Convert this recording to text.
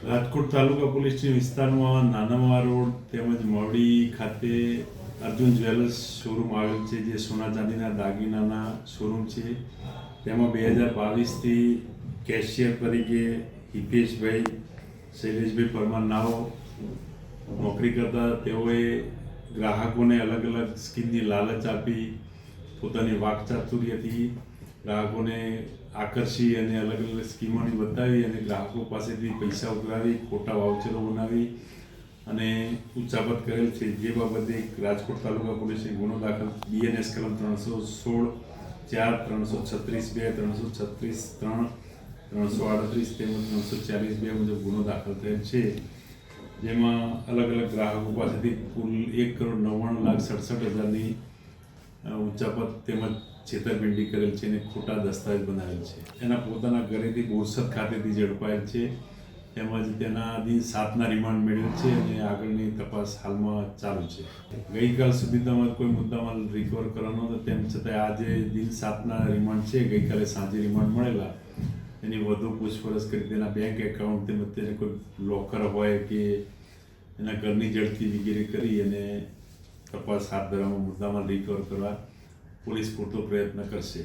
રાજકોટ તાલુકા પોલીસની વિસ્તારમાં નાનામા રોડ તેમજ મોવડી ખાતે અર્જુન જ્વેલર્સ શોરૂમ આવેલ છે, જે સોના ચાંદીના દાગીનાના શોરૂમ છે. તેમાં 2022થી કેશિયર તરીકે હિતેશભાઈ શૈલેષભાઈ પરમાર નાઓ નોકરી કરતા. તેઓએ ગ્રાહકોને અલગ અલગ સ્કીમની લાલચ આપી પોતાની વાકચાતુર્યથી ગ્રાહકોને આકર્ષી અને અલગ અલગ સ્કીમોની બતાવી અને ગ્રાહકો પાસેથી પૈસા ઉઘરાવી, ખોટા વાઉચરો બનાવી અને ઉચ્ચાપત કરેલ છે. જે બાબતે રાજકોટ તાલુકા પોલીસે ગુનો દાખલ BNS કલમ 316 4 336 2 336 3 338 તેમજ 340 મુજબ ગુનો દાખલ થયેલ છે, જેમાં અલગ અલગ ગ્રાહકો પાસેથી કુલ 1,99,67,000ની ઉચ્ચાપત તેમજ છેતરપિંડી કરેલ છે અને ખોટા દસ્તાવેજ બનાવેલ છે. એના પોતાના ઘરેથી બોરસદ ખાતેથી ઝડપાયેલ છે, તેમજ તેના દિન 7ના રિમાન્ડ મેળવેલ છે અને આગળની તપાસ હાલમાં ચાલુ છે. ગઈકાલ સુધી તમારે કોઈ મુદ્દામાલ રિકવર કરવાનો હતો, તેમ છતાં આજે દિન 7ના રિમાન્ડ છે. ગઈકાલે સાંજે રિમાન્ડ મળેલા, એની વધુ પૂછપરછ કરી તેના બેંક એકાઉન્ટ તેમજ તેને કોઈ લોકર હોય કે એના ઘરની ઝડપી વગેરે કરી અને તપાસ હાથ ધરવામાં મુદ્દામાલ રિકવર કરવા પોલીસ પૂરતો પ્રયત્ન કરશે.